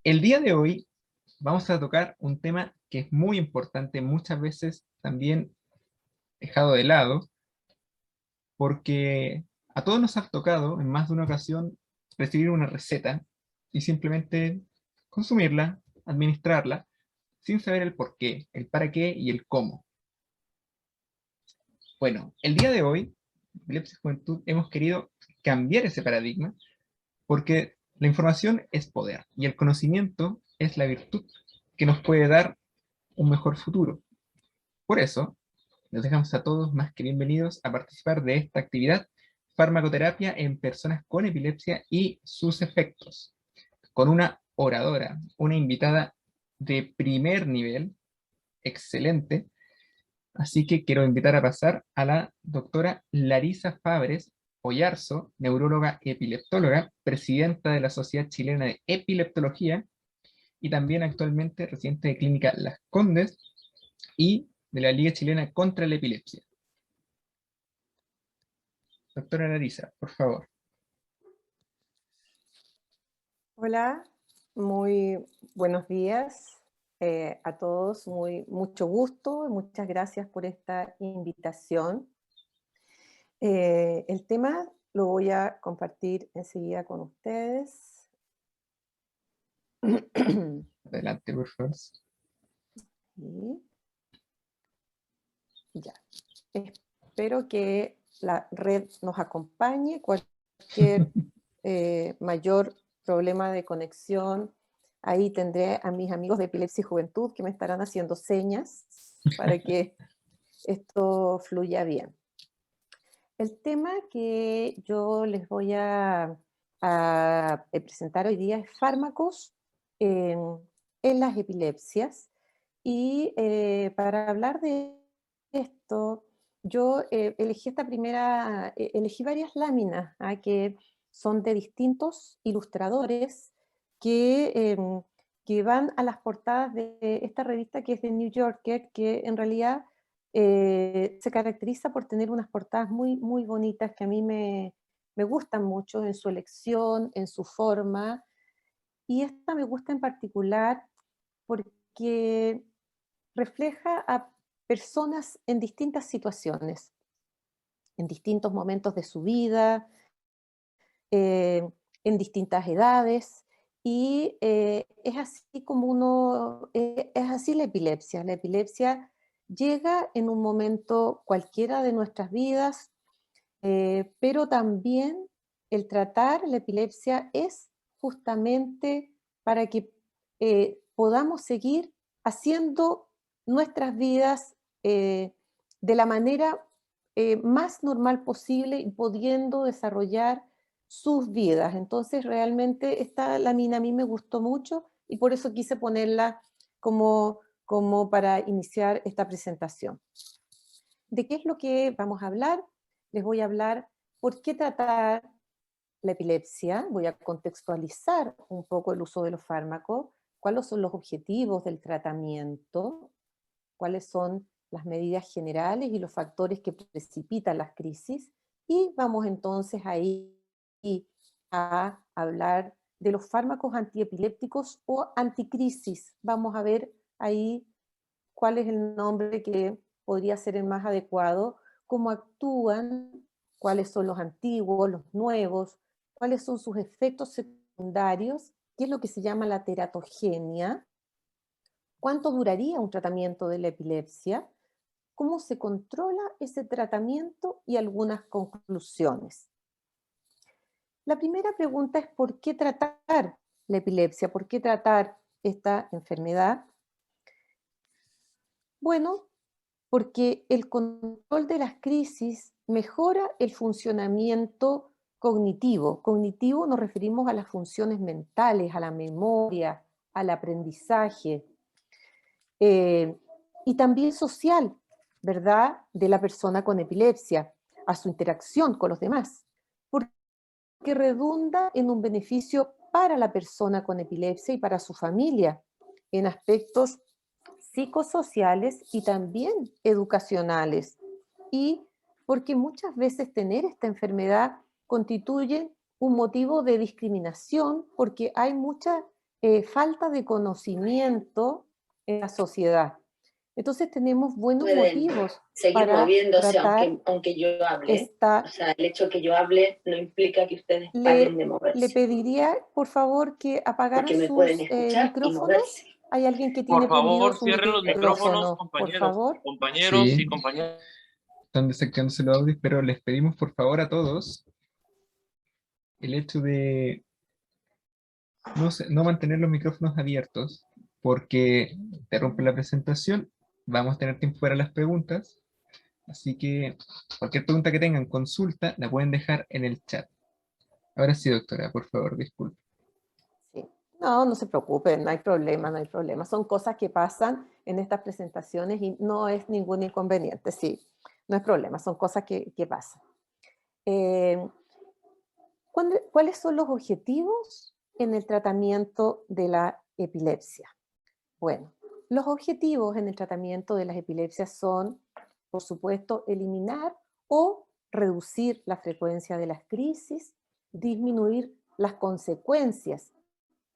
El día de hoy vamos a tocar un tema que es muy importante, muchas veces también dejado de lado, porque a todos nos ha tocado en más de una ocasión recibir una receta y simplemente consumirla, administrarla, sin saber el por qué, el para qué y el cómo. Bueno, el día de hoy, Epilepsia Juventud, hemos querido cambiar ese paradigma porque la información es poder y el conocimiento es la virtud que nos puede dar un mejor futuro. Por eso, los dejamos a todos más que bienvenidos a participar de esta actividad, farmacoterapia en personas con epilepsia y sus efectos, con una oradora, una invitada de primer nivel, excelente. Así que quiero invitar a pasar a la doctora Larisa Fabres Oyarzo, neuróloga y epileptóloga, presidenta de la Sociedad Chilena de Epileptología y también actualmente residente de Clínica Las Condes y de la Liga Chilena contra la Epilepsia. Doctora Larisa, por favor. Hola, muy buenos días a todos, mucho gusto, muchas gracias por esta invitación. El tema lo voy a compartir enseguida con ustedes. Adelante, por favor. Y ya. Espero que la red nos acompañe. Cualquier mayor problema de conexión, ahí tendré a mis amigos de Epilepsia y Juventud que me estarán haciendo señas para que esto fluya bien. El tema que yo les voy a presentar hoy día es fármacos en las epilepsias. Y para hablar de esto, yo elegí varias láminas que son de distintos ilustradores que van a las portadas de esta revista que es de New Yorker, que en realidad se caracteriza por tener unas portadas muy, muy bonitas que a mí me gustan mucho en su elección, en su forma, y esta me gusta en particular porque refleja a personas en distintas situaciones, en distintos momentos de su vida, eh, en distintas edades, y es así como es así la epilepsia. La epilepsia llega en un momento cualquiera de nuestras vidas, pero también el tratar la epilepsia es justamente para que podamos seguir haciendo nuestras vidas de la manera más normal posible y pudiendo desarrollar sus vidas. Entonces, realmente esta lámina a mí me gustó mucho y por eso quise ponerla como para iniciar esta presentación. ¿De qué es lo que vamos a hablar? Les voy a hablar por qué tratar la epilepsia, voy a contextualizar un poco el uso de los fármacos, cuáles son los objetivos del tratamiento, cuáles son las medidas generales y los factores que precipitan las crisis, y vamos entonces ahí a hablar de los fármacos antiepilépticos o anticrisis. Vamos a ver ahí cuál es el nombre que podría ser el más adecuado, cómo actúan, cuáles son los antiguos, los nuevos, cuáles son sus efectos secundarios, qué es lo que se llama la teratogenia, cuánto duraría un tratamiento de la epilepsia, cómo se controla ese tratamiento y algunas conclusiones. La primera pregunta es ¿por qué tratar la epilepsia? ¿Por qué tratar esta enfermedad? Bueno, porque el control de las crisis mejora el funcionamiento cognitivo. Cognitivo nos referimos a las funciones mentales, a la memoria, al aprendizaje, y también social, ¿verdad?, de la persona con epilepsia, a su interacción con los demás, porque redunda en un beneficio para la persona con epilepsia y para su familia, en aspectos psicosociales y también educacionales. Y porque muchas veces tener esta enfermedad constituye un motivo de discriminación porque hay mucha falta de conocimiento en la sociedad. Entonces tenemos buenos Pueden motivos seguir para moviéndose tratar aunque yo hable. O esta... sea, el hecho que yo hable no implica que ustedes paren de Le moverse, pediría, por favor, que apagaran porque me pueden sus escuchar y micrófonos. moverse. ¿Hay alguien que Por tiene prendido favor, su cierren los micrófonos, micrófono, por compañeros, favor? compañeros y Sí, compañeras. están desactivándose los audios, pero les pedimos por favor a todos el hecho de no mantener los micrófonos abiertos, porque interrumpe la presentación, vamos a tener tiempo para las preguntas, así que cualquier pregunta que tengan, consulta, la pueden dejar en el chat. Ahora sí, doctora, por favor, disculpe. Sí. No, no se preocupen, no hay problema, no hay problema. Son cosas que pasan en estas presentaciones y no es ningún inconveniente, sí, no es problema, son cosas que pasan. Eh, ¿Cuáles son los objetivos en el tratamiento de la epilepsia? Bueno, los objetivos en el tratamiento de las epilepsias son, por supuesto, eliminar o reducir la frecuencia de las crisis, disminuir las consecuencias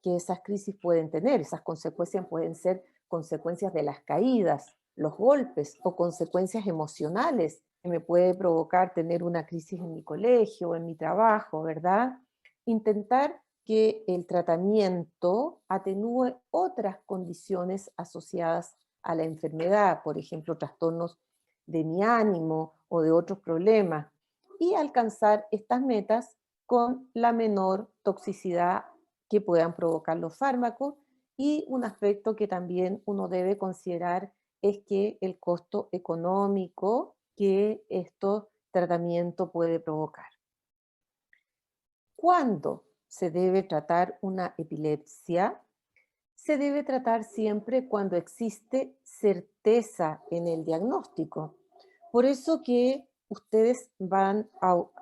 que esas crisis pueden tener. Esas consecuencias pueden ser consecuencias de las caídas, los golpes o consecuencias emocionales que me puede provocar tener una crisis en mi colegio, en mi trabajo, ¿verdad? Intentar que el tratamiento atenúe otras condiciones asociadas a la enfermedad, por ejemplo, trastornos de mi ánimo o de otros problemas, y alcanzar estas metas con la menor toxicidad que puedan provocar los fármacos. Y un aspecto que también uno debe considerar es que el costo económico que estos tratamientos puede provocar. ¿Cuándo se debe tratar una epilepsia? Se debe tratar siempre cuando existe certeza en el diagnóstico. Por eso que ustedes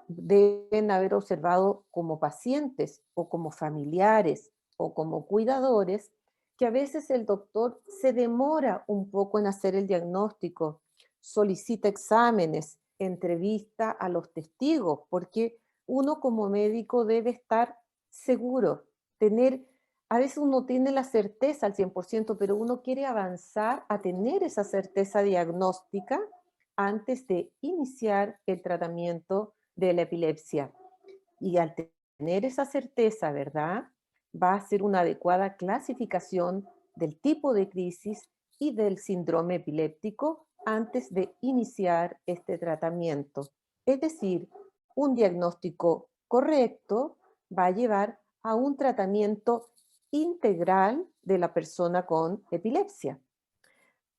deben haber observado como pacientes o como familiares o como cuidadores que a veces el doctor se demora un poco en hacer el diagnóstico, solicita exámenes, entrevista a los testigos, porque uno como médico debe estar seguro, a veces uno tiene la certeza al 100%, pero uno quiere avanzar a tener esa certeza diagnóstica antes de iniciar el tratamiento de la epilepsia. Y al tener esa certeza, ¿verdad? Va a ser una adecuada clasificación del tipo de crisis y del síndrome epiléptico antes de iniciar este tratamiento. Es decir, un diagnóstico correcto va a llevar a un tratamiento integral de la persona con epilepsia.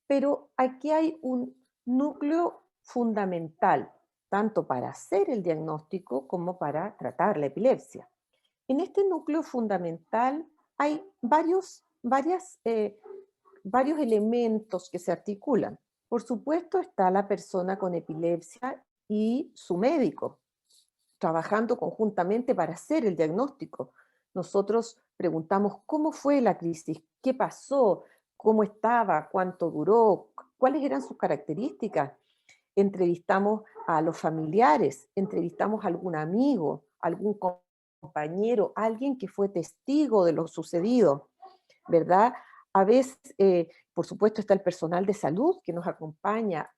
Pero aquí hay un núcleo fundamental, tanto para hacer el diagnóstico como para tratar la epilepsia. En este núcleo fundamental hay varios elementos que se articulan. Por supuesto está la persona con epilepsia y su médico, trabajando conjuntamente para hacer el diagnóstico. Nosotros preguntamos cómo fue la crisis, qué pasó, cómo estaba, cuánto duró, cuáles eran sus características. Entrevistamos a los familiares, entrevistamos a algún amigo, algún compañero, alguien que fue testigo de lo sucedido, ¿verdad? A veces, por supuesto, está el personal de salud que nos acompaña,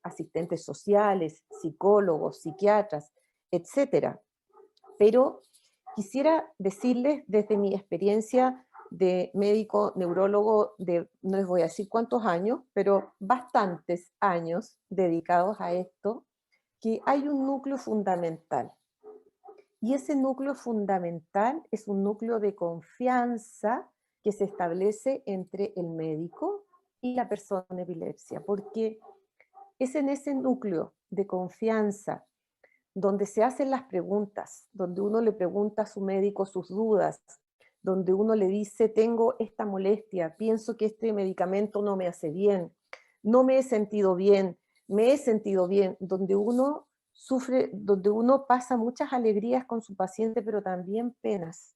asistentes sociales, psicólogos, psiquiatras, etcétera. Pero quisiera decirles desde mi experiencia de médico neurólogo de, no les voy a decir cuántos años, pero bastantes años dedicados a esto, que hay un núcleo fundamental. Y ese núcleo fundamental es un núcleo de confianza que se establece entre el médico y la persona con epilepsia, porque es en ese núcleo de confianza donde se hacen las preguntas, donde uno le pregunta a su médico sus dudas, donde uno le dice, tengo esta molestia, pienso que este medicamento no me hace bien, no me he sentido bien, me he sentido bien, donde uno sufre, donde uno pasa muchas alegrías con su paciente, pero también penas,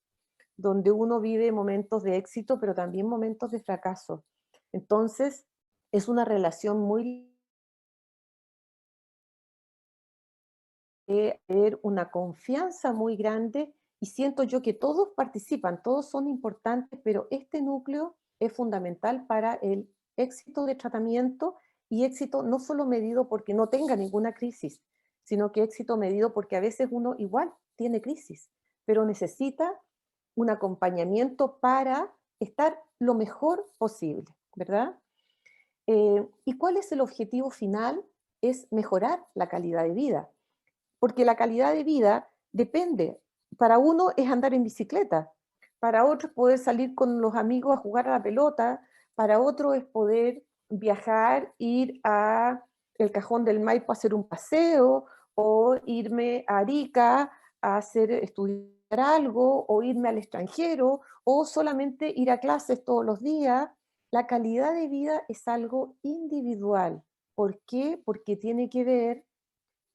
donde uno vive momentos de éxito, pero también momentos de fracaso. Entonces, es una relación muy haber una confianza muy grande y siento yo que todos participan, todos son importantes, pero este núcleo es fundamental para el éxito de tratamiento y éxito no solo medido porque no tenga ninguna crisis, sino que éxito medido porque a veces uno igual tiene crisis, pero necesita un acompañamiento para estar lo mejor posible, ¿verdad? ¿Y cuál es el objetivo final? Es mejorar la calidad de vida, porque la calidad de vida depende. Para uno es andar en bicicleta, para otro es poder salir con los amigos a jugar a la pelota, para otro es poder viajar, ir a el Cajón del Maipo a hacer un paseo, o irme a Arica a estudiar algo, o irme al extranjero, o solamente ir a clases todos los días. La calidad de vida es algo individual. ¿Por qué? Porque tiene que ver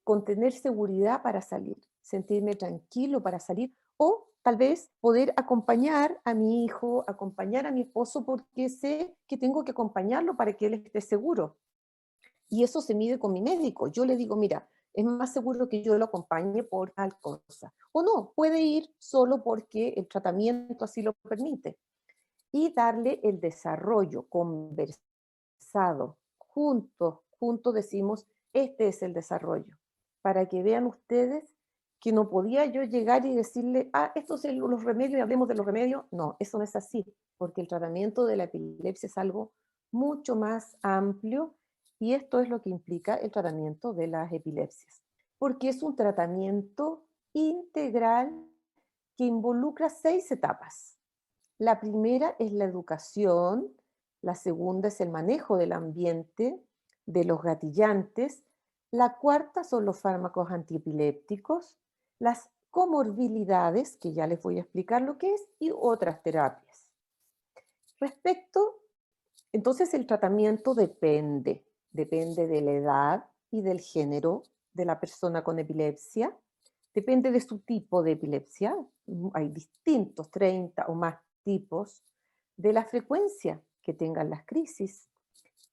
con tener seguridad para salir, sentirme tranquilo para salir, o tal vez poder acompañar a mi hijo, acompañar a mi esposo, porque sé que tengo que acompañarlo para que él esté seguro. Y eso se mide con mi médico. Yo le digo, mira, es más seguro que yo lo acompañe por tal cosa. O no, puede ir solo porque el tratamiento así lo permite. Y darle el desarrollo conversado, juntos decimos, este es el desarrollo, para que vean ustedes que no podía yo llegar y decirle, estos son los remedios y hablemos de los remedios. No, eso no es así, porque el tratamiento de la epilepsia es algo mucho más amplio y esto es lo que implica el tratamiento de las epilepsias, porque es un tratamiento integral que involucra 6 etapas. La primera es la educación, la segunda es el manejo del ambiente, de los gatillantes, la cuarta son los fármacos antiepilépticos, las comorbilidades, que ya les voy a explicar lo que es, y otras terapias. Entonces el tratamiento depende de la edad y del género de la persona con epilepsia, depende de su tipo de epilepsia, hay distintos, 30 o más tipos, de la frecuencia que tengan las crisis,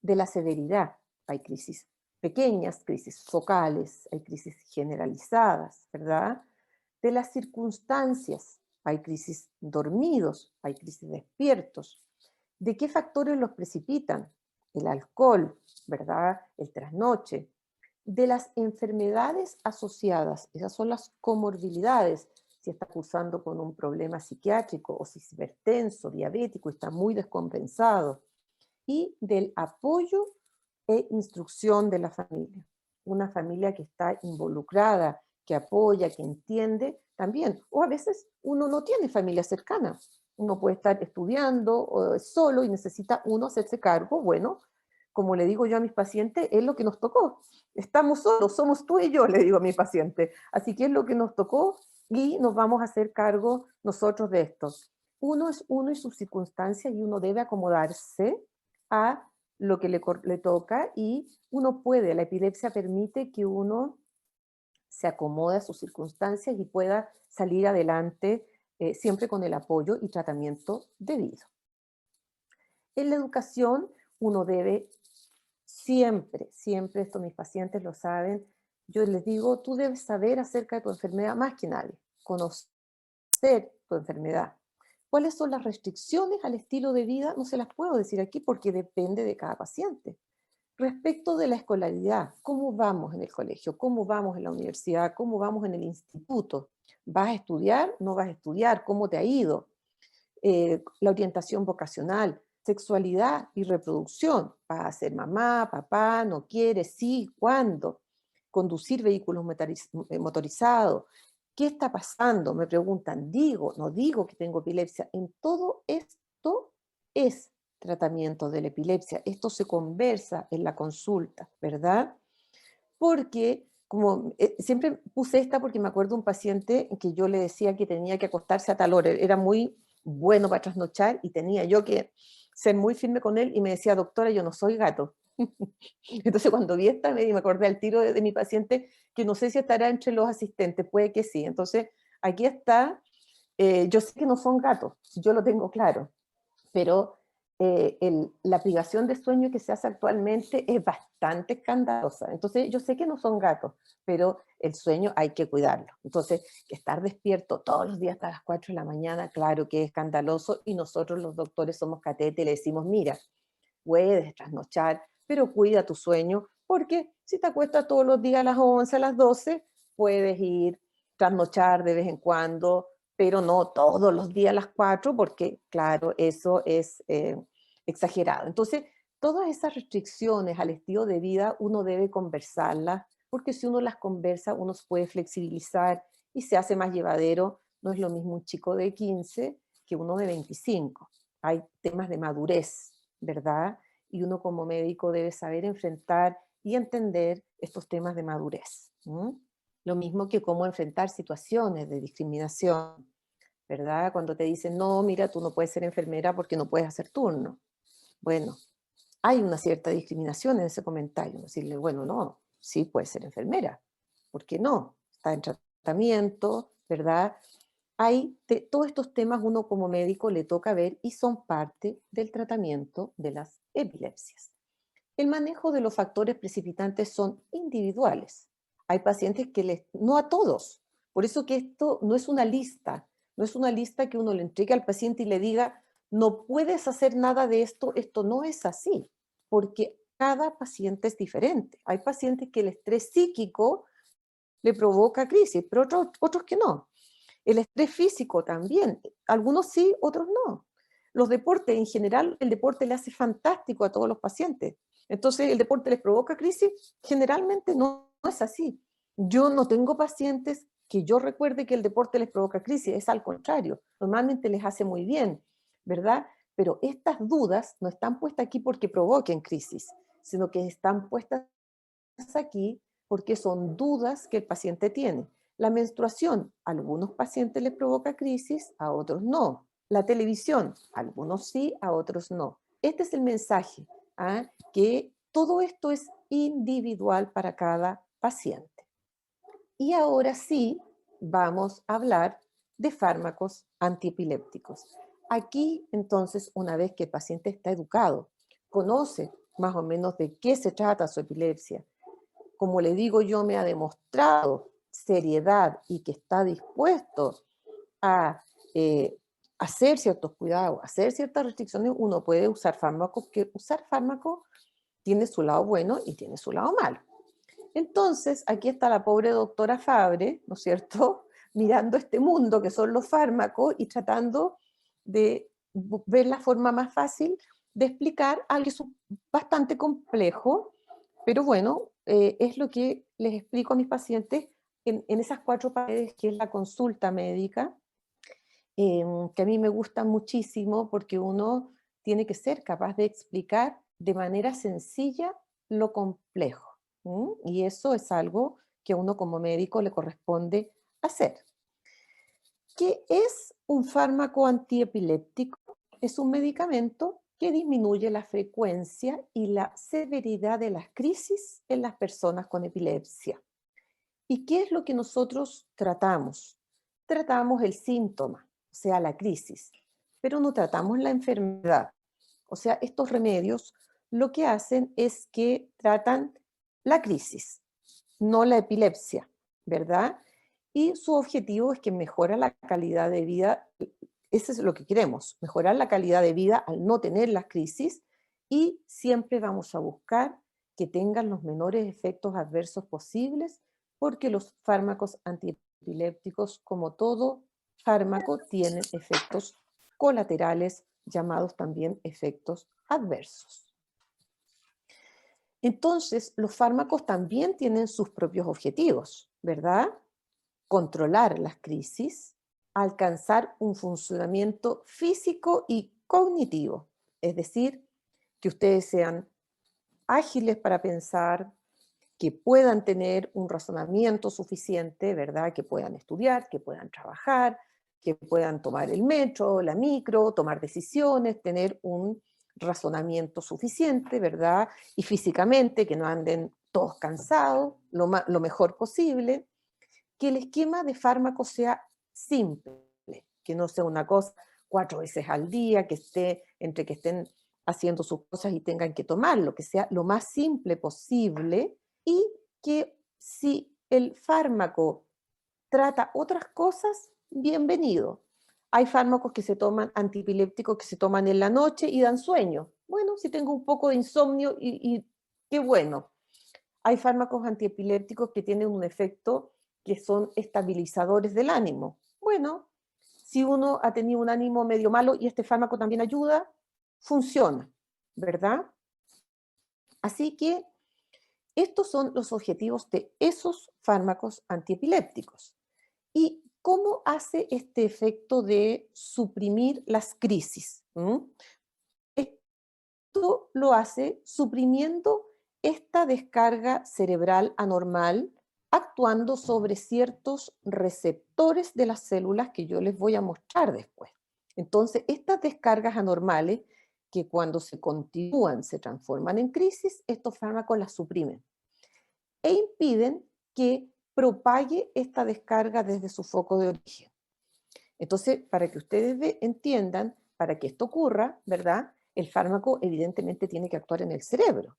de la severidad, hay crisis pequeñas, crisis focales, hay crisis generalizadas, ¿verdad? De las circunstancias, hay crisis dormidos, hay crisis despiertos. ¿De qué factores los precipitan? El alcohol, ¿verdad? El trasnoche. De las enfermedades asociadas, esas son las comorbilidades, si está cursando con un problema psiquiátrico o si es hipertenso, diabético, está muy descompensado. Y del apoyo e instrucción de la familia. Una familia que está involucrada, que apoya, que entiende también. O a veces uno no tiene familia cercana. Uno puede estar estudiando solo y necesita uno hacerse cargo. Bueno, como le digo yo a mis pacientes, es lo que nos tocó. Estamos solos, somos tú y yo, le digo a mi paciente. Así que es lo que nos tocó y nos vamos a hacer cargo nosotros de esto. Uno es uno y sus circunstancias y uno debe acomodarse a lo que le toca y uno puede, la epilepsia permite que uno se acomode a sus circunstancias y pueda salir adelante siempre con el apoyo y tratamiento debido. En la educación uno debe siempre, esto mis pacientes lo saben, yo les digo, tú debes saber acerca de tu enfermedad más que nadie, conocer tu enfermedad. ¿Cuáles son las restricciones al estilo de vida? No se las puedo decir aquí porque depende de cada paciente. Respecto de la escolaridad, ¿cómo vamos en el colegio? ¿Cómo vamos en la universidad? ¿Cómo vamos en el instituto? ¿Vas a estudiar? ¿No vas a estudiar? ¿Cómo te ha ido? La orientación vocacional, sexualidad y reproducción. ¿Vas a ser mamá, papá? ¿No quieres? Sí, ¿cuándo? Conducir vehículos motorizados. ¿Qué está pasando? Me preguntan, digo, no digo que tengo epilepsia. En todo esto es tratamiento de la epilepsia. Esto se conversa en la consulta, ¿verdad? Porque, como siempre puse esta porque me acuerdo de un paciente que yo le decía que tenía que acostarse a tal hora. Era muy bueno para trasnochar y tenía yo que ser muy firme con él y me decía, doctora, yo no soy gato. Entonces cuando vi esta me acordé al tiro de mi paciente que no sé si estará entre los asistentes, puede que sí. Entonces aquí está, yo sé que no son gatos, yo lo tengo claro, pero la privación de sueño que se hace actualmente es bastante escandalosa. Entonces, yo sé que no son gatos, pero el sueño hay que cuidarlo. Entonces, estar despierto todos los días hasta las 4 de la mañana, claro que es escandaloso, y nosotros los doctores somos catete y le decimos, mira, puedes trasnochar, pero cuida tu sueño, porque si te acuestas todos los días a las 11, a las 12, puedes ir trasnochar de vez en cuando, pero no todos los días a las 4, porque claro, eso es exagerado. Entonces, todas esas restricciones al estilo de vida uno debe conversarlas, porque si uno las conversa, uno se puede flexibilizar y se hace más llevadero. No es lo mismo un chico de 15 que uno de 25. Hay temas de madurez, ¿verdad? Y uno como médico debe saber enfrentar y entender estos temas de madurez. Lo mismo que cómo enfrentar situaciones de discriminación, ¿verdad? Cuando te dicen, no, mira, tú no puedes ser enfermera porque no puedes hacer turno. Bueno, hay una cierta discriminación en ese comentario. Decirle, bueno, no, sí puedes ser enfermera. ¿Por qué no? Está en tratamiento, ¿verdad? Todos estos temas uno como médico le toca ver y son parte del tratamiento de las epilepsias. El manejo de los factores precipitantes son individuales. Hay pacientes que no a todos. Por eso que esto no es una lista, no es una lista que uno le entregue al paciente y le diga, no puedes hacer nada de esto, esto no es así, porque cada paciente es diferente. Hay pacientes que el estrés psíquico le provoca crisis, pero otros que no. El estrés físico también, algunos sí, otros no. Los deportes, en general, el deporte le hace fantástico a todos los pacientes. Entonces, ¿el deporte les provoca crisis? Generalmente no es así. Yo no tengo pacientes que yo recuerde que el deporte les provoca crisis, es al contrario, normalmente les hace muy bien, ¿verdad? Pero estas dudas no están puestas aquí porque provoquen crisis, sino que están puestas aquí porque son dudas que el paciente tiene. La menstruación, a algunos pacientes les provoca crisis, a otros no. La televisión, a algunos sí, a otros no. Este es el mensaje, que todo esto es individual para cada paciente. Y ahora sí, vamos a hablar de fármacos antiepilépticos. Aquí, entonces, una vez que el paciente está educado, conoce más o menos de qué se trata su epilepsia, como le digo yo, me ha demostrado seriedad y que está dispuesto a hacer ciertos cuidados, hacer ciertas restricciones, uno puede usar fármacos, que usar fármacos tiene su lado bueno y tiene su lado malo. Entonces, aquí está la pobre doctora Fabre, ¿no es cierto?, mirando este mundo que son los fármacos y tratando de ver la forma más fácil de explicar algo que es bastante complejo, pero bueno, es lo que les explico a mis pacientes en esas 4 paredes que es la consulta médica, que a mí me gusta muchísimo porque uno tiene que ser capaz de explicar de manera sencilla lo complejo. Y eso es algo que a uno como médico le corresponde hacer. ¿Qué es un fármaco antiepiléptico? Es un medicamento que disminuye la frecuencia y la severidad de las crisis en las personas con epilepsia. ¿Y qué es lo que nosotros tratamos? Tratamos el síntoma, o sea, la crisis, pero no tratamos la enfermedad. O sea, estos remedios lo que hacen es que tratan la crisis, no la epilepsia, ¿verdad? Y su objetivo es que mejora la calidad de vida. Eso es lo que queremos, mejorar la calidad de vida al no tener las crisis, y siempre vamos a buscar que tengan los menores efectos adversos posibles, porque los fármacos antiepilépticos, como todo fármaco, tienen efectos colaterales llamados también efectos adversos. Entonces, los fármacos también tienen sus propios objetivos, ¿verdad? Controlar las crisis, alcanzar un funcionamiento físico y cognitivo, es decir, que ustedes sean ágiles para pensar, que puedan tener un razonamiento suficiente, ¿verdad? Que puedan estudiar, que puedan trabajar, que puedan tomar el metro, la micro, tomar decisiones, tener un razonamiento suficiente, ¿verdad? Y físicamente, que no anden todos cansados, lo mejor posible. Que el esquema de fármacos sea simple, que no sea una cosa 4 veces al día, que esté entre que estén haciendo sus cosas y tengan que tomarlo, que sea lo más simple posible y que si el fármaco trata otras cosas, bienvenido. Hay fármacos que se toman, antiepilépticos que se toman en la noche y dan sueño. Bueno, si tengo un poco de insomnio y qué bueno. Hay fármacos antiepilépticos que tienen un efecto que son estabilizadores del ánimo. Bueno, si uno ha tenido un ánimo medio malo y este fármaco también ayuda, funciona, ¿verdad? Así que estos son los objetivos de esos fármacos antiepilépticos. ¿Y cómo hace este efecto de suprimir las crisis? Esto lo hace suprimiendo esta descarga cerebral anormal, actuando sobre ciertos receptores de las células que yo les voy a mostrar después. Entonces, estas descargas anormales, que cuando se continúan se transforman en crisis, estos fármacos las suprimen e impiden que propague esta descarga desde su foco de origen. Entonces, para que ustedes entiendan, para que esto ocurra, ¿verdad? El fármaco evidentemente tiene que actuar en el cerebro.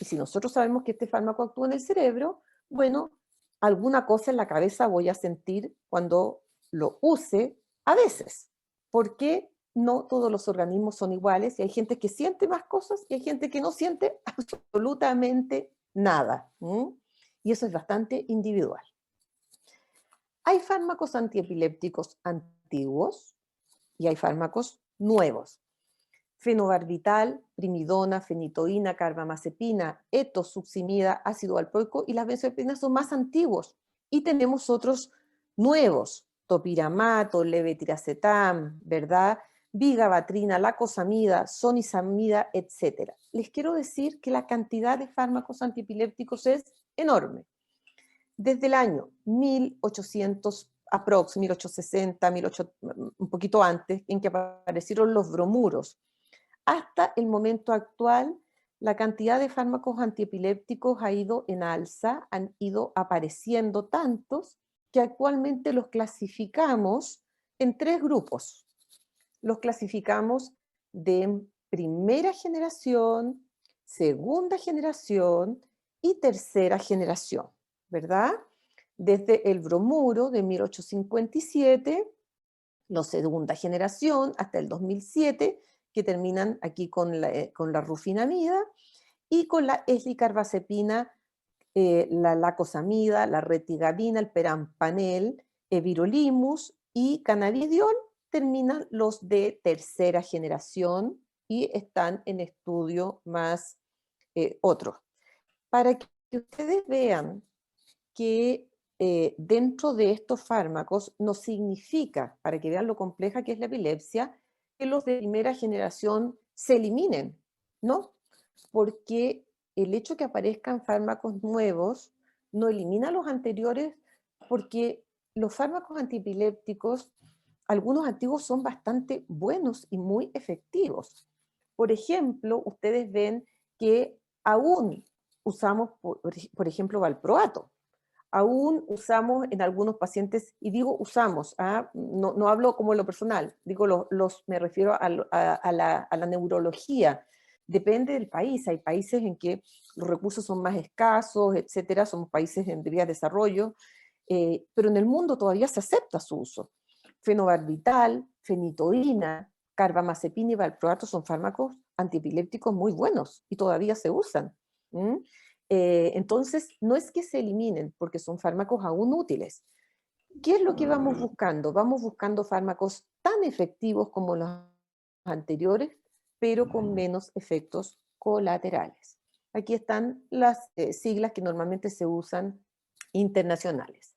Y si nosotros sabemos que este fármaco actúa en el cerebro, bueno, alguna cosa en la cabeza voy a sentir cuando lo use a veces. Porque no todos los organismos son iguales y hay gente que siente más cosas y hay gente que no siente absolutamente nada. Y eso es bastante individual. Hay fármacos antiepilépticos antiguos y hay fármacos nuevos. Fenobarbital, primidona, fenitoína, carbamazepina, etosuximida, ácido valproico y las benzodiazepinas son más antiguos. Y tenemos otros nuevos, topiramato, levetiracetam, ¿verdad? Vigabatrina, lacosamida, sonisamida, etc. Les quiero decir que la cantidad de fármacos antiepilépticos es enorme. Desde el año 1800, aprox, 1860, 1800, un poquito antes, en que aparecieron los bromuros, hasta el momento actual, la cantidad de fármacos antiepilépticos ha ido en alza, han ido apareciendo tantos que actualmente los clasificamos en 3 grupos. Los clasificamos de primera generación, segunda generación y tercera generación, ¿verdad? Desde el bromuro de 1857, la segunda generación, hasta el 2007, que terminan aquí con la rufinamida, y con la eslicarbazepina, la lacosamida, la retigabina, el perampanel, everolimus y cannabidiol, terminan los de tercera generación y están en estudio más otros. Para que ustedes vean que dentro de estos fármacos no significa, para que vean lo compleja que es la epilepsia, que los de primera generación se eliminen, ¿no? Porque el hecho que aparezcan fármacos nuevos no elimina los anteriores, porque los fármacos antiepilépticos, algunos antiguos son bastante buenos y muy efectivos. Por ejemplo, ustedes ven que aún usamos, por ejemplo, valproato. Aún usamos en algunos pacientes, y digo usamos, no hablo como lo personal, digo me refiero a la neurología. Depende del país, hay países en que los recursos son más escasos, etcétera, somos países en vías de desarrollo, pero en el mundo todavía se acepta su uso. Fenobarbital, fenitoína, carbamazepina y valproato son fármacos antiepilépticos muy buenos y todavía se usan. Entonces, no es que se eliminen, porque son fármacos aún útiles. ¿Qué es lo que vamos buscando? Vamos buscando fármacos tan efectivos como los anteriores, pero con menos efectos colaterales. Aquí están las siglas que normalmente se usan internacionales.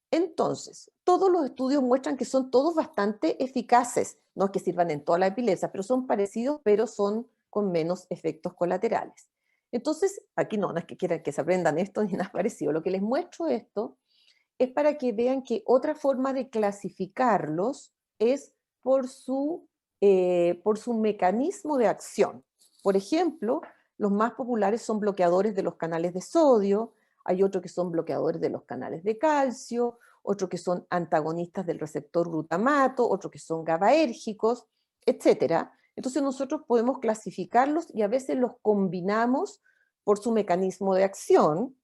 Entonces, todos los estudios muestran que son todos bastante eficaces, no es que sirvan en toda la epilepsia, pero son parecidos, pero son con menos efectos colaterales. Entonces, aquí no es que quieran que se aprendan esto ni nada parecido, lo que les muestro esto es para que vean que otra forma de clasificarlos es por su mecanismo de acción. Por ejemplo, los más populares son bloqueadores de los canales de sodio, hay otros que son bloqueadores de los canales de calcio, otros que son antagonistas del receptor glutamato, otros que son GABAérgicos, etc. Entonces nosotros podemos clasificarlos y a veces los combinamos por su mecanismo de acción.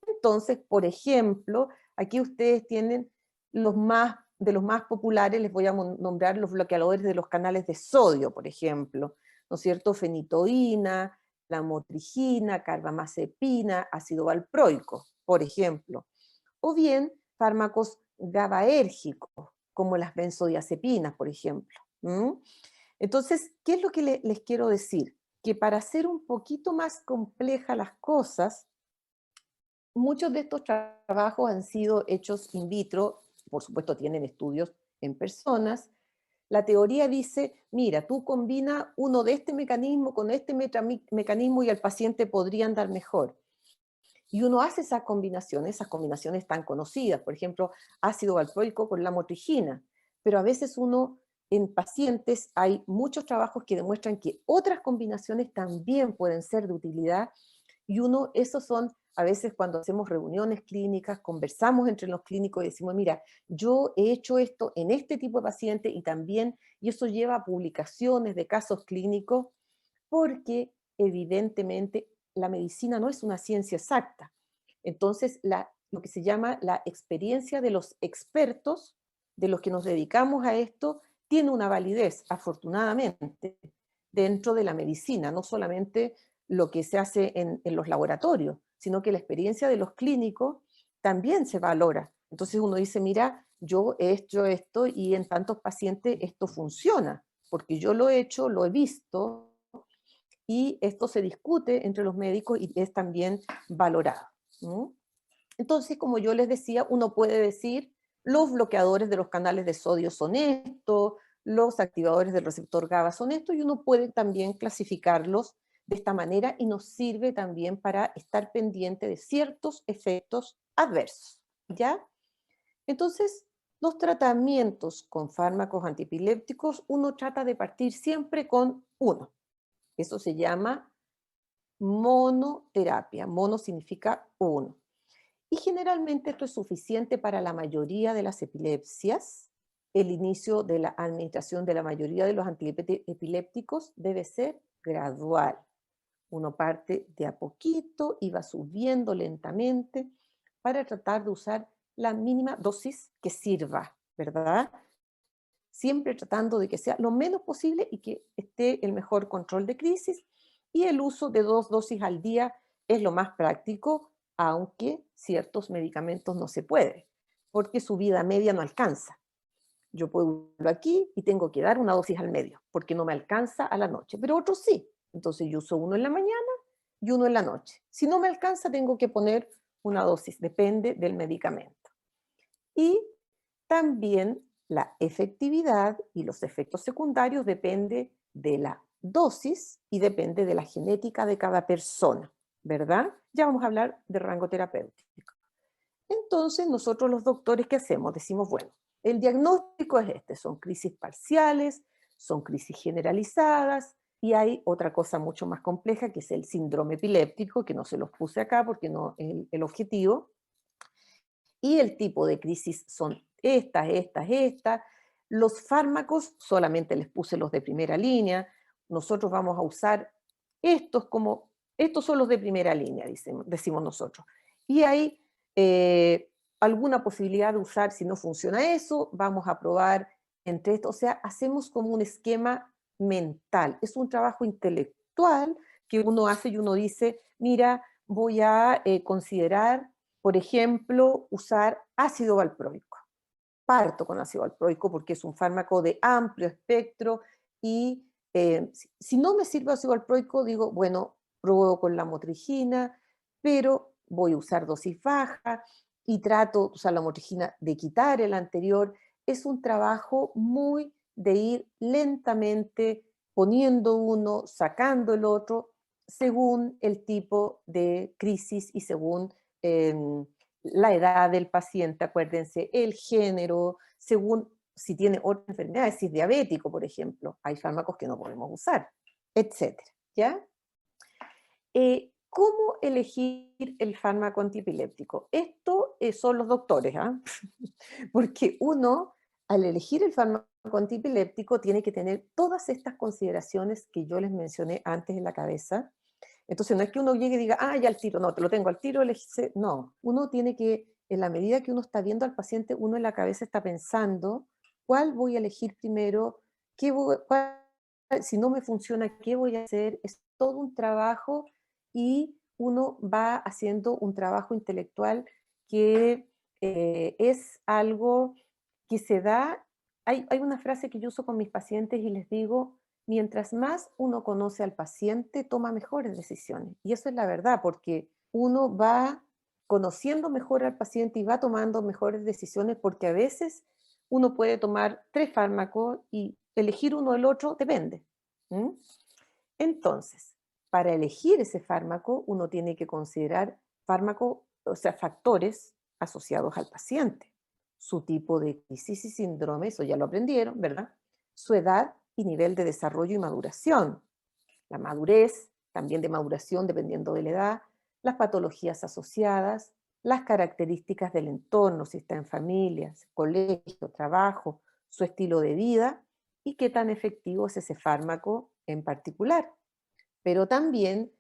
Entonces, por ejemplo, aquí ustedes tienen de los más populares, les voy a nombrar los bloqueadores de los canales de sodio, por ejemplo, ¿no es cierto? Fenitoína, lamotrigina, carbamazepina, ácido valproico, por ejemplo. O bien fármacos GABAérgicos, como las benzodiazepinas, por ejemplo. Entonces, ¿qué es lo que les quiero decir? Que para hacer un poquito más complejas las cosas, muchos de estos trabajos han sido hechos in vitro, por supuesto tienen estudios en personas. La teoría dice, mira, tú combina uno de este mecanismo con este mecanismo y al paciente podría andar mejor. Y uno hace esas combinaciones tan conocidas, por ejemplo, ácido valproico con lamotrigina, pero a veces en pacientes hay muchos trabajos que demuestran que otras combinaciones también pueden ser de utilidad, y esos son a veces cuando hacemos reuniones clínicas, conversamos entre los clínicos y decimos, mira, yo he hecho esto en este tipo de paciente y eso lleva a publicaciones de casos clínicos, porque evidentemente la medicina no es una ciencia exacta. Entonces, lo que se llama la experiencia de los expertos, de los que nos dedicamos a esto, tiene una validez, afortunadamente, dentro de la medicina, no solamente lo que se hace en los laboratorios, sino que la experiencia de los clínicos también se valora. Entonces uno dice, mira, yo he hecho esto y en tantos pacientes esto funciona, porque yo lo he hecho, lo he visto, y esto se discute entre los médicos y es también valorado. Entonces, como yo les decía, uno puede decir, los bloqueadores de los canales de sodio son estos, los activadores del receptor GABA son estos, y uno puede también clasificarlos de esta manera y nos sirve también para estar pendiente de ciertos efectos adversos, ¿ya? Entonces, los tratamientos con fármacos antiepilépticos, uno trata de partir siempre con uno. Eso se llama monoterapia. Mono significa uno. Y generalmente esto es suficiente para la mayoría de las epilepsias. El inicio de la administración de la mayoría de los antiepilépticos debe ser gradual. Uno parte de a poquito y va subiendo lentamente para tratar de usar la mínima dosis que sirva, ¿verdad? Siempre tratando de que sea lo menos posible y que esté el mejor control de crisis, y el uso de 2 dosis al día es lo más práctico, aunque ciertos medicamentos no se puede, porque su vida media no alcanza. Yo puedo usarlo aquí y tengo que dar una dosis al medio, porque no me alcanza a la noche, pero otros sí. Entonces yo uso uno en la mañana y uno en la noche. Si no me alcanza, tengo que poner una dosis, depende del medicamento. Y también la efectividad y los efectos secundarios depende de la dosis y depende de la genética de cada persona, ¿verdad? Ya vamos a hablar de rango terapéutico. Entonces, nosotros los doctores, ¿qué hacemos? Decimos, bueno, el diagnóstico es este, son crisis parciales, son crisis generalizadas, y hay otra cosa mucho más compleja, que es el síndrome epiléptico, que no se los puse acá porque no es el objetivo. Y el tipo de crisis son estas. Los fármacos, solamente les puse los de primera línea. Nosotros vamos a usar estos son los de primera línea, decimos nosotros. Y hay alguna posibilidad de usar, si no funciona eso, vamos a probar entre estos. O sea, hacemos como un esquema mental. Es un trabajo intelectual que uno hace y uno dice, mira, voy a considerar, por ejemplo, usar ácido valproico. Parto con ácido valproico porque es un fármaco de amplio espectro, y si no me sirve ácido valproico, digo, bueno, pruebo con lamotrigina, pero voy a usar dosis baja y trato de usar la lamotrigina de quitar el anterior. Es un trabajo muy de ir lentamente poniendo uno, sacando el otro, según el tipo de crisis y según la edad del paciente, acuérdense, el género, según si tiene otra enfermedad, si es diabético, por ejemplo, hay fármacos que no podemos usar, etcétera, ¿ya? ¿Cómo elegir el fármaco antiepiléptico? Esto son los doctores, ¿ah? Porque uno al elegir el fármaco antiepiléptico tiene que tener todas estas consideraciones que yo les mencioné antes en la cabeza. Entonces no es que uno llegue y diga, ah, ya al tiro, no, te lo tengo al tiro, no, uno tiene que, en la medida que uno está viendo al paciente, uno en la cabeza está pensando, ¿cuál voy a elegir primero? Si no me funciona, ¿qué voy a hacer? Es todo un trabajo y uno va haciendo un trabajo intelectual que es algo que se da. Hay una frase que yo uso con mis pacientes y les digo, mientras más uno conoce al paciente, toma mejores decisiones. Y eso es la verdad, porque uno va conociendo mejor al paciente y va tomando mejores decisiones, porque a veces uno puede tomar 3 fármacos y elegir uno o el otro, depende. ¿Mm? Entonces, para elegir ese fármaco, uno tiene que considerar fármaco, o sea, factores asociados al paciente. Su tipo de crisis y síndrome, eso ya lo aprendieron, ¿verdad? Su edad y nivel de desarrollo y maduración. La madurez, también de maduración dependiendo de la edad, las patologías asociadas, las características del entorno, si está en familia, colegio, trabajo, su estilo de vida y qué tan efectivo es ese fármaco en particular. Pero también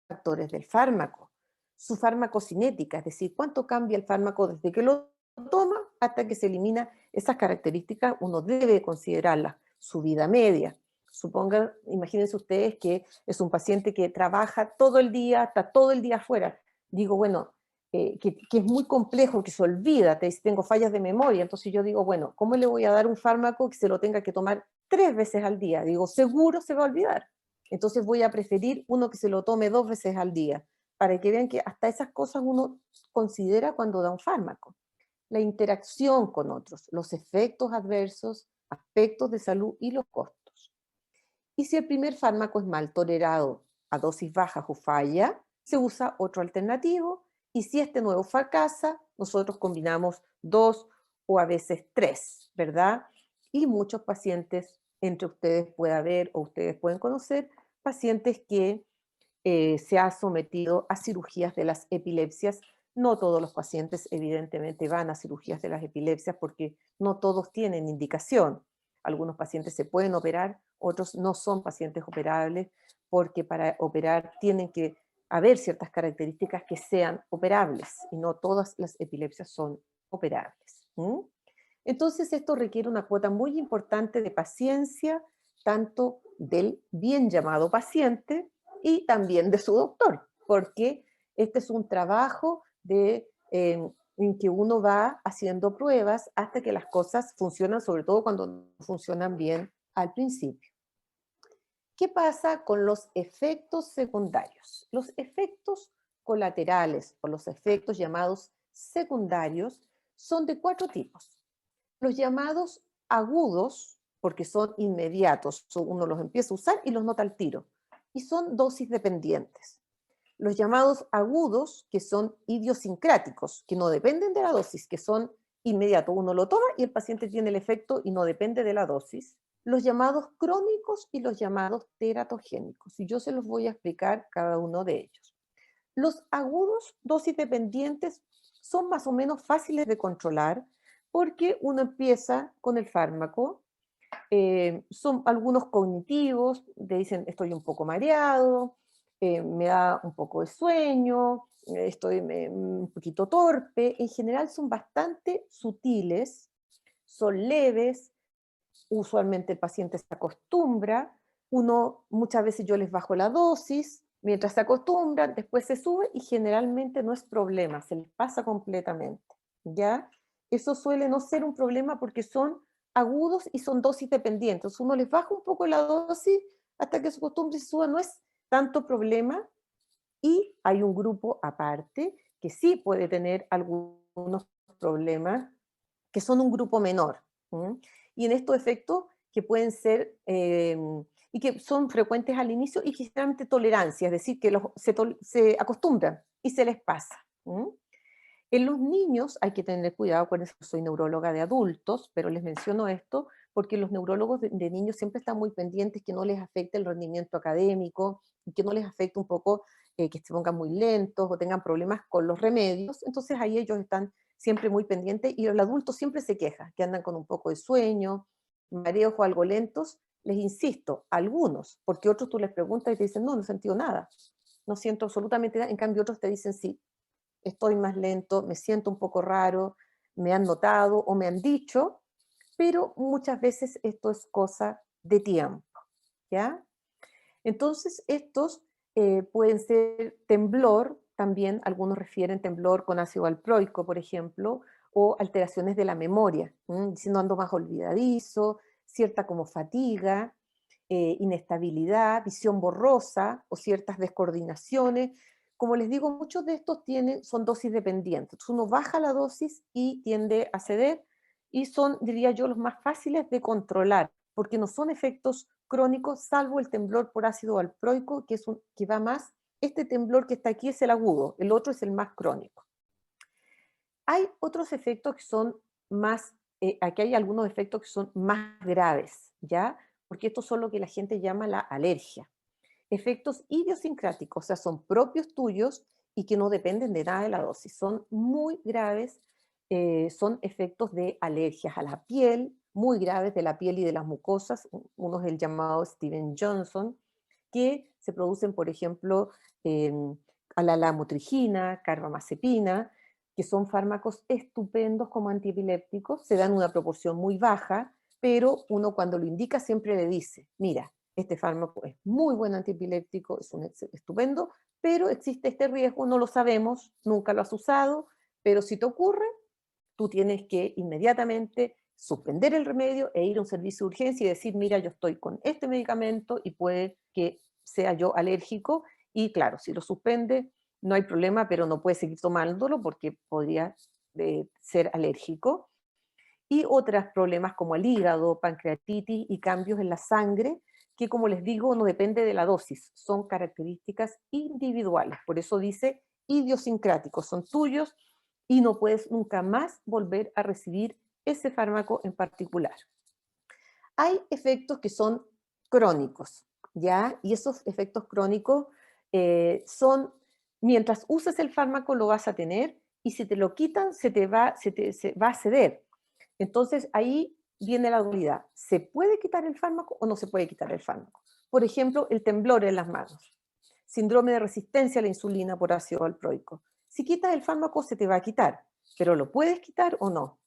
factores del fármaco, su farmacocinética, es decir, cuánto cambia el fármaco desde que lo toma hasta que se elimina. Esas características uno debe considerarlas, su vida media. Supongan, imagínense ustedes que es un paciente que trabaja todo el día, está todo el día afuera. Digo, bueno, que es muy complejo, que se olvida, tengo fallas de memoria, entonces yo digo, bueno, ¿cómo le voy a dar un fármaco que se lo tenga que tomar 3 veces al día? Digo, seguro se va a olvidar. Entonces voy a preferir uno que se lo tome 2 veces al día, para que vean que hasta esas cosas uno considera cuando da un fármaco. La interacción con otros, los efectos adversos, aspectos de salud y los costos. Y si el primer fármaco es mal tolerado a dosis bajas o falla, se usa otro alternativo. Y si este nuevo fracasa, nosotros combinamos 2 o a veces 3, ¿verdad? Y muchos pacientes, entre ustedes puede haber o ustedes pueden conocer, pacientes que se ha sometido a cirugías de las epilepsias. No todos los pacientes evidentemente van a cirugías de las epilepsias porque no todos tienen indicación. Algunos pacientes se pueden operar, otros no son pacientes operables porque para operar tienen que haber ciertas características que sean operables y no todas las epilepsias son operables. ¿Mm? Entonces esto requiere una cuota muy importante de paciencia, tanto del bien llamado paciente y también de su doctor, porque este es un trabajo en que uno va haciendo pruebas hasta que las cosas funcionan, sobre todo cuando no funcionan bien al principio. ¿Qué pasa con los efectos secundarios? Los efectos colaterales o los efectos llamados secundarios son de 4 tipos. Los llamados agudos, porque son inmediatos, uno los empieza a usar y los nota al tiro, y son dosis dependientes. Los llamados agudos, que son idiosincráticos, que no dependen de la dosis, que son inmediatos, uno lo toma y el paciente tiene el efecto y no depende de la dosis. Los llamados crónicos y los llamados teratogénicos, y yo se los voy a explicar cada uno de ellos. Los agudos, dosis dependientes, son más o menos fáciles de controlar porque uno empieza con el fármaco, son algunos cognitivos, te dicen estoy un poco mareado, me da un poco de sueño, estoy un poquito torpe, en general son bastante sutiles, son leves, usualmente el paciente se acostumbra, muchas veces yo les bajo la dosis, mientras se acostumbran, después se sube y generalmente no es problema, se les pasa completamente, ¿ya? Eso suele no ser un problema porque son agudos y son dosis dependientes. Uno les baja un poco la dosis hasta que se acostumbre y se suba, no es tanto problema. Y hay un grupo aparte que sí puede tener algunos problemas, que son un grupo menor. ¿Mm? Y en estos efectos que pueden ser, y que son frecuentes al inicio y que generalmente tolerancia, es decir, que se acostumbran y se les pasa. ¿Mm? En los niños hay que tener cuidado, con eso soy neuróloga de adultos, pero les menciono esto porque los neurólogos de niños siempre están muy pendientes que no les afecte el rendimiento académico y que no les afecte un poco que se pongan muy lentos o tengan problemas con los remedios, entonces ahí ellos están siempre muy pendientes y el adulto siempre se queja, que andan con un poco de sueño, mareos o algo lentos. Les insisto, algunos, porque otros tú les preguntas y te dicen, no, no he sentido nada, no siento absolutamente nada, en cambio otros te dicen, sí, estoy más lento, me siento un poco raro, me han notado o me han dicho, pero muchas veces esto es cosa de tiempo, ¿ya? Entonces, estos pueden ser temblor, también algunos refieren temblor con ácido valproico, por ejemplo, o alteraciones de la memoria, diciendo ando más olvidadizo, cierta como fatiga, inestabilidad, visión borrosa o ciertas descoordinaciones. Como les digo, muchos de estos son dosis dependientes. Entonces uno baja la dosis y tiende a ceder, y son, diría yo, los más fáciles de controlar, porque no son efectos crónicos, salvo el temblor por ácido valproico, que va más, este temblor que está aquí es el agudo, el otro es el más crónico. Hay otros efectos que son más, aquí hay algunos efectos que son más graves, ¿ya? Porque estos son lo que la gente llama la alergia. Efectos idiosincráticos, o sea, son propios tuyos y que no dependen de nada de la dosis. Son muy graves, son efectos de alergias a la piel, muy graves de la piel y de las mucosas. Uno es el llamado Steven Johnson, que se producen, por ejemplo, a la lamotrigina, carbamazepina, que son fármacos estupendos como antiepilépticos, se dan una proporción muy baja, pero uno cuando lo indica siempre le dice, mira, este fármaco es muy buen antiepiléptico, es un estupendo, pero existe este riesgo, no lo sabemos, nunca lo has usado, pero si te ocurre, tú tienes que inmediatamente suspender el remedio e ir a un servicio de urgencia y decir, mira, yo estoy con este medicamento y puede que sea yo alérgico, y claro, si lo suspende, no hay problema, pero no puede seguir tomándolo porque podría ser alérgico. Y otros problemas como el hígado, pancreatitis y cambios en la sangre, que como les digo, no depende de la dosis, son características individuales. Por eso dice idiosincráticos, son tuyos y no puedes nunca más volver a recibir ese fármaco en particular. Hay efectos que son crónicos, ¿ya? Y esos efectos crónicos son, mientras uses el fármaco lo vas a tener, y si te lo quitan se va a ceder. Entonces ahí viene la dualidad. ¿Se puede quitar el fármaco o no se puede quitar el fármaco? Por ejemplo, el temblor en las manos, síndrome de resistencia a la insulina por ácido valproico. Si quitas el fármaco se te va a quitar, pero ¿lo puedes quitar o no?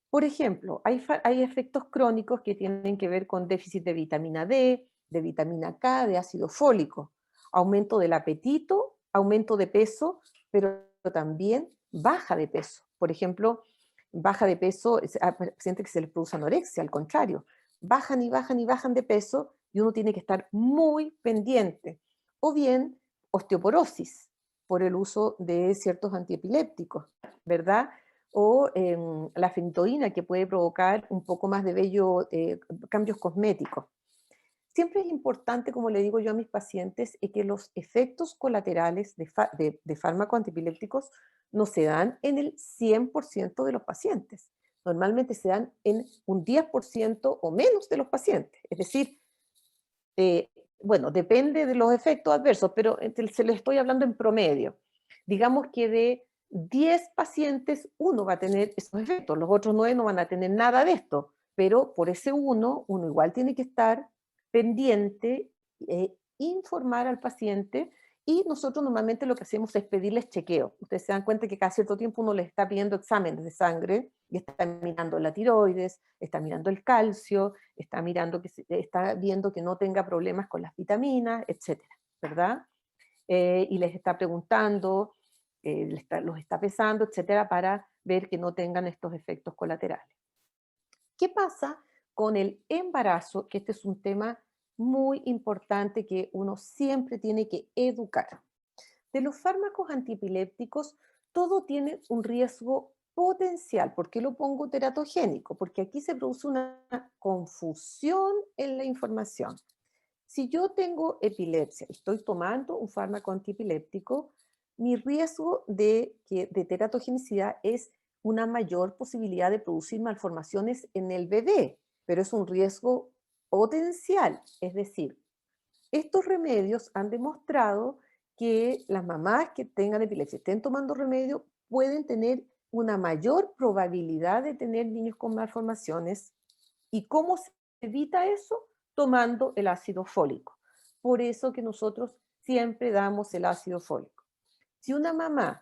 Por ejemplo, hay efectos crónicos que tienen que ver con déficit de vitamina D, de vitamina K, de ácido fólico, aumento del apetito, aumento de peso, pero también baja de peso. Por ejemplo, baja de peso, hay pacientes que se les produce anorexia, al contrario, bajan y bajan y bajan de peso y uno tiene que estar muy pendiente. O bien osteoporosis por el uso de ciertos antiepilépticos, ¿verdad? O la fenitoína, que puede provocar un poco más de vello, cambios cosméticos. Siempre es importante, como le digo yo a mis pacientes, que los efectos colaterales de fármacos antiepilépticos no se dan en el 100% de los pacientes. Normalmente se dan en un 10% o menos de los pacientes. Es decir, bueno, depende de los efectos adversos, pero se les estoy hablando en promedio. Digamos que de 10 pacientes, uno va a tener esos efectos, los otros 9 no van a tener nada de esto, pero por ese uno igual tiene que estar pendiente, informar al paciente, y nosotros normalmente lo que hacemos es pedirles chequeo. Ustedes se dan cuenta que cada cierto tiempo uno les está pidiendo exámenes de sangre y está mirando la tiroides, está mirando el calcio, está viendo que no tenga problemas con las vitaminas, etcétera, ¿verdad? Y les está preguntando, los está pesando, etcétera, para ver que no tengan estos efectos colaterales. ¿Qué pasa con el embarazo? Que este es un tema muy importante que uno siempre tiene que educar. De los fármacos antiepilépticos, todo tiene un riesgo potencial. ¿Por qué lo pongo teratogénico? Porque aquí se produce una confusión en la información. Si yo tengo epilepsia y estoy tomando un fármaco antiepiléptico, mi riesgo de teratogenicidad es una mayor posibilidad de producir malformaciones en el bebé, pero es un riesgo potencial. Es decir, estos remedios han demostrado que las mamás que tengan epilepsia, estén tomando remedio, pueden tener una mayor probabilidad de tener niños con malformaciones. ¿Y cómo se evita eso? Tomando el ácido fólico. Por eso que nosotros siempre damos el ácido fólico. Si una mamá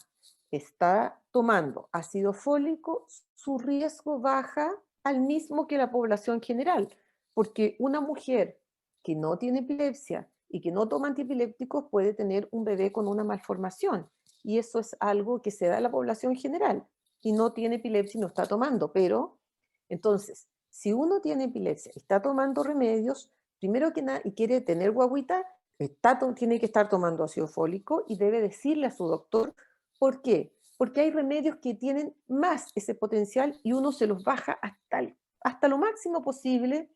está tomando ácido fólico, su riesgo baja al mismo que la población general, porque una mujer que no tiene epilepsia y que no toma antiepilépticos puede tener un bebé con una malformación, y eso es algo que se da en la población general, y no tiene epilepsia y no está tomando, pero entonces, si uno tiene epilepsia y está tomando remedios, primero que nada, y quiere tener guagüita, tiene que estar tomando ácido fólico y debe decirle a su doctor por qué. Porque hay remedios que tienen más ese potencial y uno se los baja hasta lo máximo posible.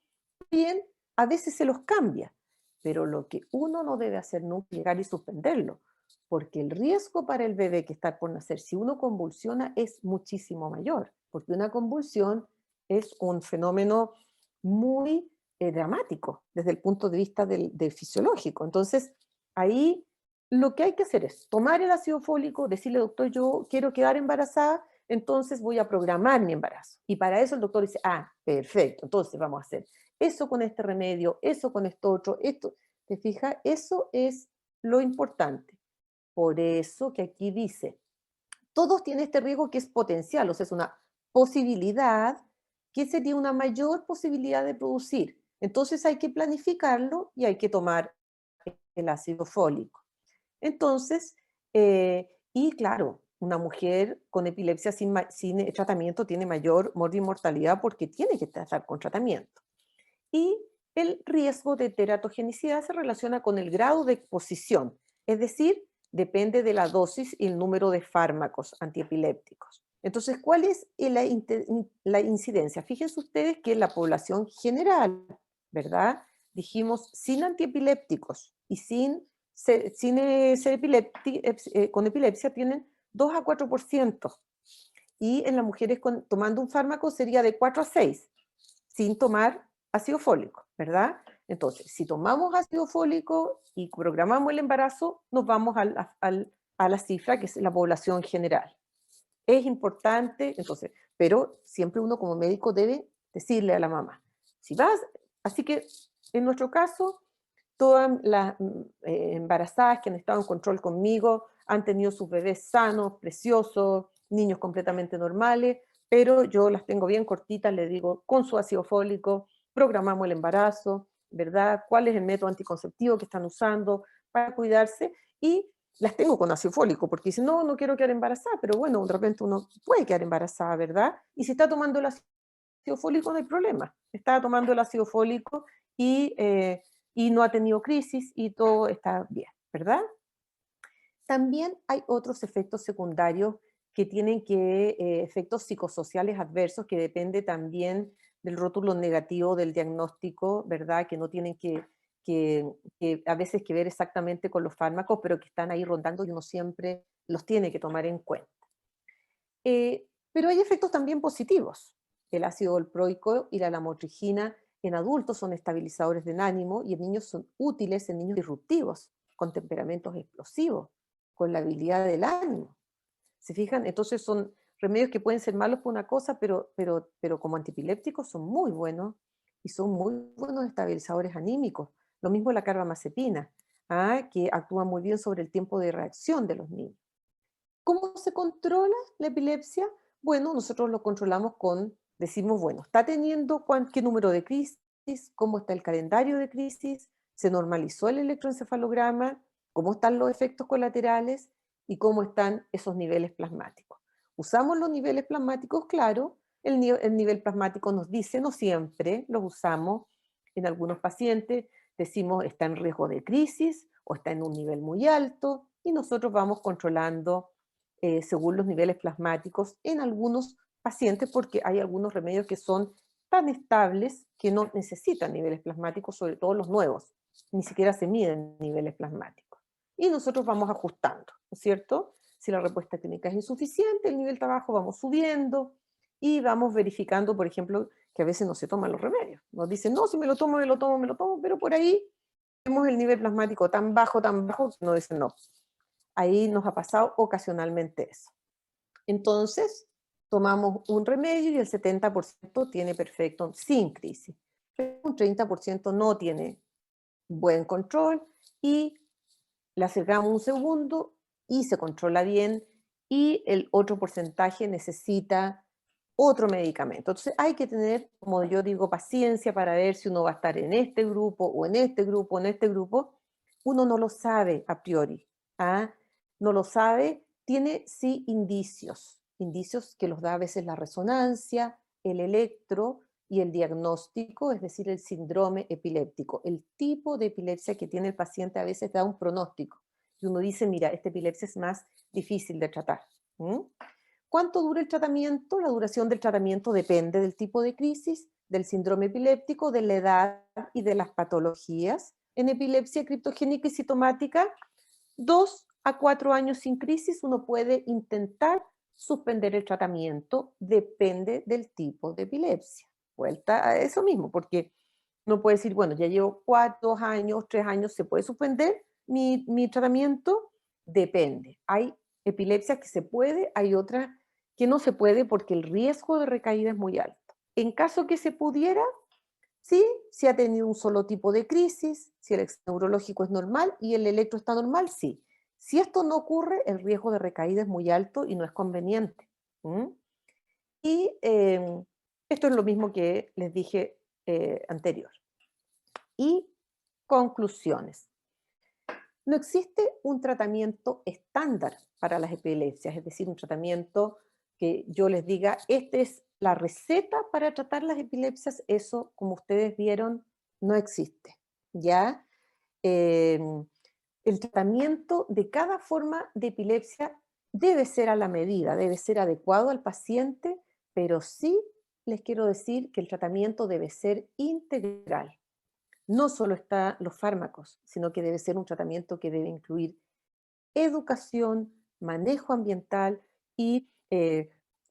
Bien, a veces se los cambia, pero lo que uno no debe hacer nunca es llegar y suspenderlo, porque el riesgo para el bebé que está por nacer, si uno convulsiona, es muchísimo mayor, porque una convulsión es un fenómeno muy dramático desde el punto de vista del fisiológico. Entonces, ahí lo que hay que hacer es tomar el ácido fólico, decirle, doctor, yo quiero quedar embarazada, entonces voy a programar mi embarazo. Y para eso el doctor dice, ah, perfecto, entonces vamos a hacer eso con este remedio, eso con esto otro, esto. ¿Te fijas? Eso es lo importante. Por eso que aquí dice, todos tienen este riesgo que es potencial, o sea, es una posibilidad que sería una mayor posibilidad de producir. Entonces hay que planificarlo y hay que tomar el ácido fólico. Entonces, y claro, una mujer con epilepsia sin tratamiento tiene mayor mortalidad porque tiene que estar con tratamiento. Y el riesgo de teratogenicidad se relaciona con el grado de exposición, es decir, depende de la dosis y el número de fármacos antiepilépticos. Entonces, ¿cuál es la incidencia? Fíjense ustedes que en la población general, ¿verdad? Dijimos sin antiepilépticos y con epilepsia tienen 2 a 4%. Y en las mujeres tomando un fármaco sería de 4 a 6, sin tomar ácido fólico, ¿verdad? Entonces, si tomamos ácido fólico y programamos el embarazo, nos vamos a la cifra que es la población general. Es importante, entonces, pero siempre uno como médico debe decirle a la mamá, si vas, así que en nuestro caso, todas las embarazadas que han estado en control conmigo han tenido sus bebés sanos, preciosos, niños completamente normales, pero yo las tengo bien cortitas, les digo, con su ácido fólico, programamos el embarazo, ¿verdad? ¿Cuál es el método anticonceptivo que están usando para cuidarse? Y las tengo con ácido fólico, porque dicen, no, no quiero quedar embarazada, pero bueno, de repente uno puede quedar embarazada, ¿verdad? Y si está tomando el ácido fólico, no hay problema. Está tomando el ácido fólico y no ha tenido crisis y todo está bien, ¿verdad? También hay otros efectos secundarios que tienen efectos psicosociales adversos que depende también del rótulo negativo del diagnóstico, ¿verdad? Que no tienen que a veces que ver exactamente con los fármacos, pero que están ahí rondando y uno siempre los tiene que tomar en cuenta. Pero hay efectos también positivos. El ácido valproico y la lamotrigina en adultos son estabilizadores del ánimo y en niños son útiles en niños disruptivos, con temperamentos explosivos, con la habilidad del ánimo. ¿Se fijan? Entonces son remedios que pueden ser malos por una cosa, pero como antiepilépticos son muy buenos y son muy buenos estabilizadores anímicos. Lo mismo la carbamazepina, que actúa muy bien sobre el tiempo de reacción de los niños. ¿Cómo se controla la epilepsia? Bueno, nosotros lo controlamos decimos, bueno, ¿está teniendo qué número de crisis? ¿Cómo está el calendario de crisis? ¿Se normalizó el electroencefalograma? ¿Cómo están los efectos colaterales? ¿Y cómo están esos niveles plasmáticos? Usamos los niveles plasmáticos, claro, el nivel plasmático nos dice, no siempre los usamos, en algunos pacientes decimos está en riesgo de crisis o está en un nivel muy alto y nosotros vamos controlando según los niveles plasmáticos en algunos pacientes, porque hay algunos remedios que son tan estables que no necesitan niveles plasmáticos, sobre todo los nuevos, ni siquiera se miden niveles plasmáticos. Y nosotros vamos ajustando, ¿no es cierto? Si la respuesta clínica es insuficiente, el nivel de trabajo vamos subiendo y vamos verificando, por ejemplo, que a veces no se toman los remedios. Nos dicen, no, si me lo tomo, me lo tomo, pero por ahí vemos el nivel plasmático tan bajo, que nos dicen no. Ahí nos ha pasado ocasionalmente eso. Entonces, tomamos un remedio y el 70% tiene perfecto sin crisis. Un 30% no tiene buen control y le acercamos un segundo y se controla bien y el otro porcentaje necesita otro medicamento. Entonces hay que tener, como yo digo, paciencia para ver si uno va a estar en este grupo o en este grupo o en este grupo. Uno no lo sabe a priori, ¿ah? No lo sabe, tiene sí indicios que los da a veces la resonancia, el electro y el diagnóstico, es decir, el síndrome epiléptico. El tipo de epilepsia que tiene el paciente a veces da un pronóstico. Y uno dice, mira, esta epilepsia es más difícil de tratar. ¿Cuánto dura el tratamiento? La duración del tratamiento depende del tipo de crisis, del síndrome epiléptico, de la edad y de las patologías. En epilepsia criptogénica y sintomática, 2 a 4 años sin crisis, uno puede intentar suspender el tratamiento, depende del tipo de epilepsia. Vuelta a eso mismo, porque no puede decir, bueno, ya llevo 4 años, 3 años, ¿se puede suspender mi tratamiento? Depende. Hay epilepsias que se puede, hay otras que no se puede porque el riesgo de recaída es muy alto. En caso que se pudiera, sí, si ha tenido un solo tipo de crisis, si el examen neurológico es normal y el electro está normal, sí. Si esto no ocurre, el riesgo de recaída es muy alto y no es conveniente. Y esto es lo mismo que les dije anterior. Y conclusiones. No existe un tratamiento estándar para las epilepsias, es decir, un tratamiento que yo les diga, esta es la receta para tratar las epilepsias. Eso, como ustedes vieron, no existe, ¿ya? El tratamiento de cada forma de epilepsia debe ser a la medida, debe ser adecuado al paciente, pero sí les quiero decir que el tratamiento debe ser integral. No solo están los fármacos, sino que debe ser un tratamiento que debe incluir educación, manejo ambiental y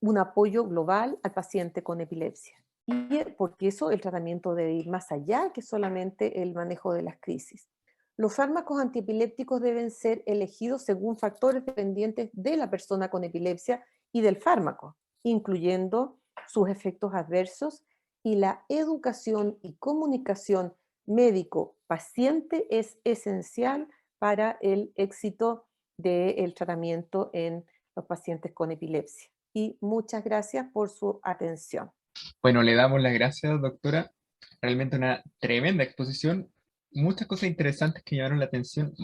un apoyo global al paciente con epilepsia. Y porque eso, el tratamiento debe ir más allá que solamente el manejo de las crisis. Los fármacos antiepilépticos deben ser elegidos según factores dependientes de la persona con epilepsia y del fármaco, incluyendo sus efectos adversos, y la educación y comunicación médico-paciente es esencial para el éxito del tratamiento en los pacientes con epilepsia. Y muchas gracias por su atención. Bueno, le damos las gracias, doctora. Realmente una tremenda exposición. Muchas cosas interesantes que llamaron la atención.